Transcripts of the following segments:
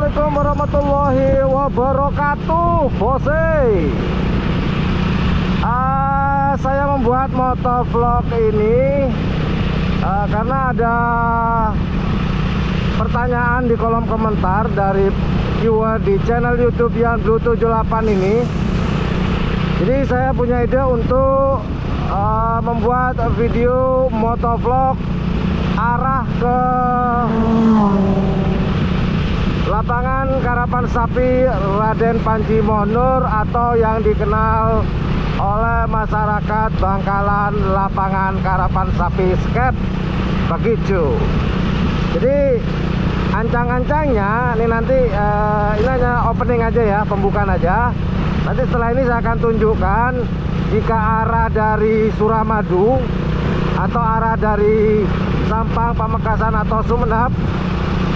Assalamualaikum warahmatullahi wabarakatuh, bose. Saya membuat motovlog ini karena ada pertanyaan di kolom komentar dari viewer di channel YouTube yang Blue 78 ini. Jadi saya punya ide untuk membuat video motovlog arah ke lapangan karapan sapi Raden Panji Monur atau yang dikenal oleh masyarakat Bangkalan lapangan karapan sapi skep begitu. Jadi ancang-ancangnya ini nanti ini hanya opening aja ya, pembukaan aja. Nanti setelah ini saya akan tunjukkan jika arah dari Suramadu atau arah dari Sampang, Pamekasan atau Sumeneb,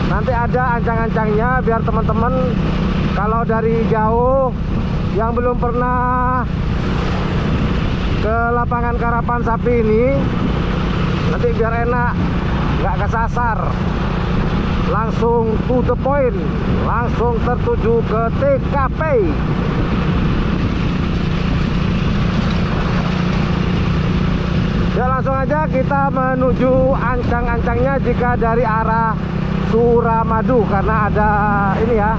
nanti ada ancang-ancangnya biar teman-teman kalau dari jauh yang belum pernah ke lapangan karapan sapi ini, nanti biar enak, nggak kesasar, langsung to the point, langsung tertuju ke TKP. Ya langsung aja kita menuju ancang-ancangnya jika dari arah Suramadu, karena ada ini ya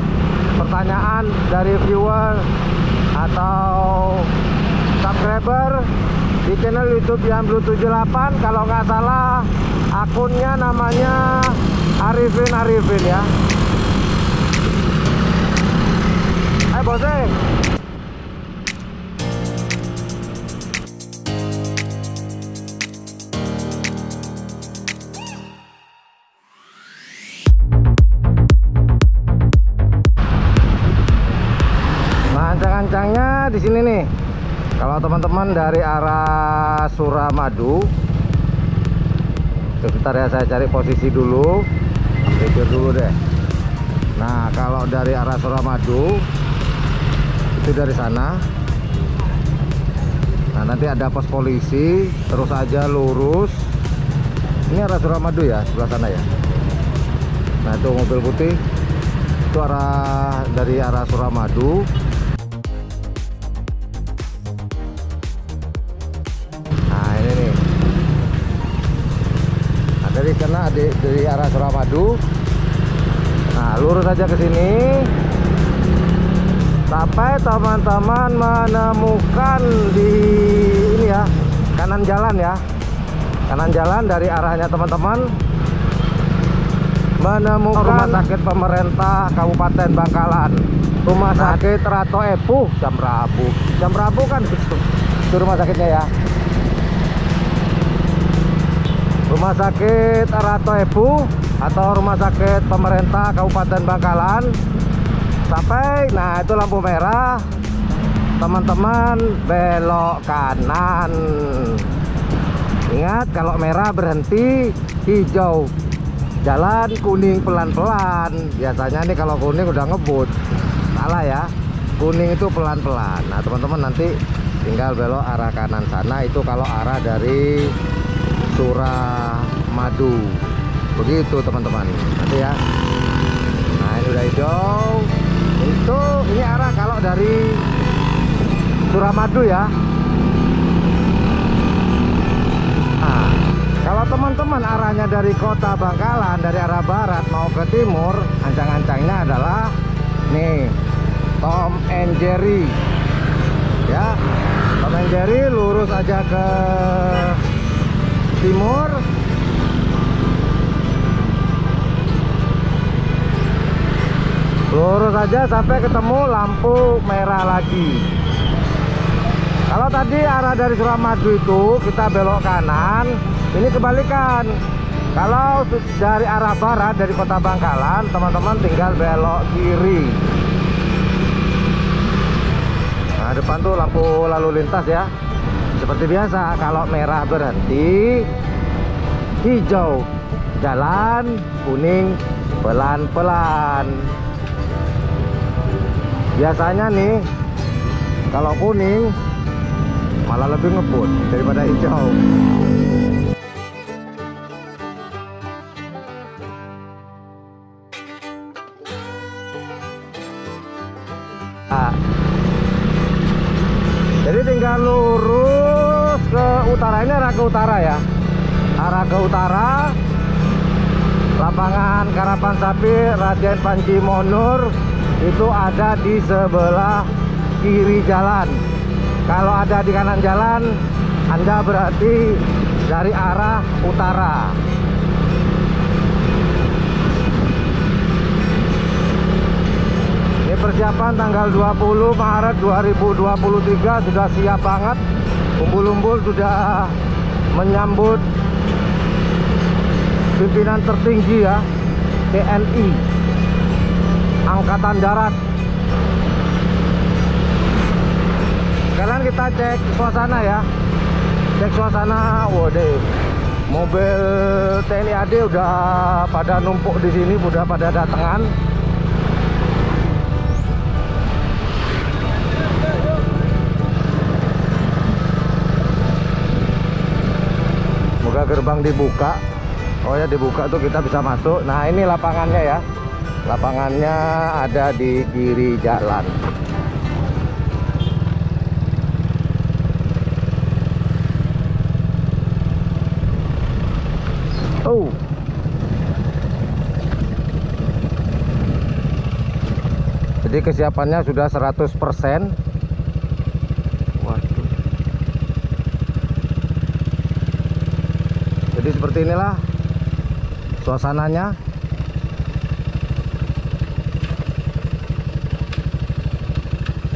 pertanyaan dari viewer atau subscriber di channel YouTube yang Blue 78. Kalau nggak salah akunnya namanya Arifin ya. Bose. Ancang-ancangnya di sini nih. Kalau teman-teman dari arah Suramadu, sebentar ya, saya cari posisi dulu, video dulu deh. Nah, kalau dari arah Suramadu itu dari sana. Nah, nanti ada pos polisi, terus aja lurus. Ini arah Suramadu ya, sebelah sana ya. Nah, itu mobil putih. Itu dari arah Suramadu. Dari sana dari arah Suramadu. Nah, lurus aja ke sini sampai teman-teman menemukan di ini ya, kanan jalan ya. Kanan jalan dari arahnya teman-teman menemukan rumah sakit pemerintah Kabupaten Bangkalan. Rumah sakit Rato Epuh Jam Rabu kan itu rumah sakitnya ya. Rumah sakit Rato Epuh atau rumah sakit pemerintah Kabupaten Bangkalan. Sampai, nah itu lampu merah, teman-teman belok kanan. Ingat, kalau merah berhenti, hijau jalan, kuning pelan-pelan. Biasanya nih kalau kuning udah ngebut, salah ya, kuning itu pelan-pelan. Nah teman-teman nanti tinggal belok arah kanan sana, itu kalau arah dari Suramadu, begitu teman-teman nanti ya. Nah ini udah hijau, itu ini arah kalau dari Suramadu ya. Nah, kalau teman-teman arahnya dari kota Bangkalan, dari arah barat mau ke timur, ancang-ancangnya adalah nih Tom and Jerry ya. Tom and Jerry lurus aja ke timur, lurus aja sampai ketemu lampu merah lagi. Kalau tadi arah dari Suramadu itu kita belok kanan, ini kebalikan. Kalau dari arah barat dari kota Bangkalan, teman-teman tinggal belok kiri. Nah depan tuh lampu lalu lintas ya. Seperti biasa, kalau merah berhenti, hijau jalan, kuning pelan-pelan. Biasanya nih kalau kuning malah lebih ngebut daripada hijau. Jadi tinggal lurus ke utara, ini arah ke utara ya. Arah ke utara, lapangan karapan sapi Raden Panji Monur itu ada di sebelah kiri jalan. Kalau ada di kanan jalan, Anda berarti dari arah utara. Ini persiapan tanggal 20 Maret 2023 sudah siap banget. Umbul-umbul sudah menyambut pimpinan tertinggi ya, TNI Angkatan Darat. Sekarang kita cek suasana ya. Cek suasana, waduh, mobil TNI AD udah pada numpuk di sini, udah pada datangan. Semoga gerbang dibuka. Oh ya, dibuka tuh kita bisa masuk. Nah, ini lapangannya ya. Lapangannya ada di kiri jalan. Oh. Jadi kesiapannya sudah 100%. Waduh. Jadi seperti inilah suasananya.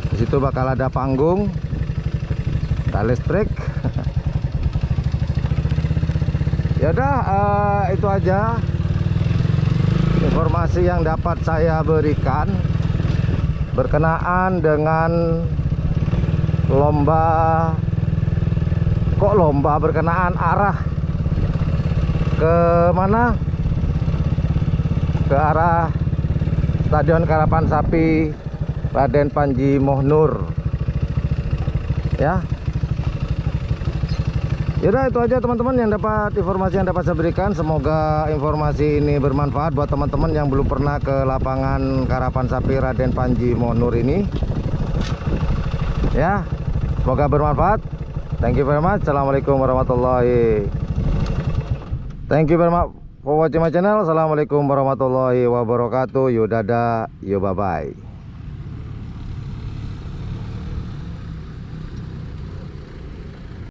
Di situ bakal ada panggung, ada listrik. Ya udah, itu aja informasi yang dapat saya berikan berkenaan dengan lomba. Kok lomba berkenaan arah ke mana? Ke arah Stadion Karapan Sapi Raden Panji Monur ya. Yaudah, itu aja teman-teman yang dapat informasi yang dapat saya berikan. Semoga informasi ini bermanfaat buat teman-teman yang belum pernah ke lapangan karapan sapi Raden Panji Monur ini ya. Semoga bermanfaat. Thank you very much. Assalamualaikum warahmatullahi. Thank you very much for watching my channel. Assalamualaikum warahmatullahi wabarakatuh. Yo dadah, yo bye bye.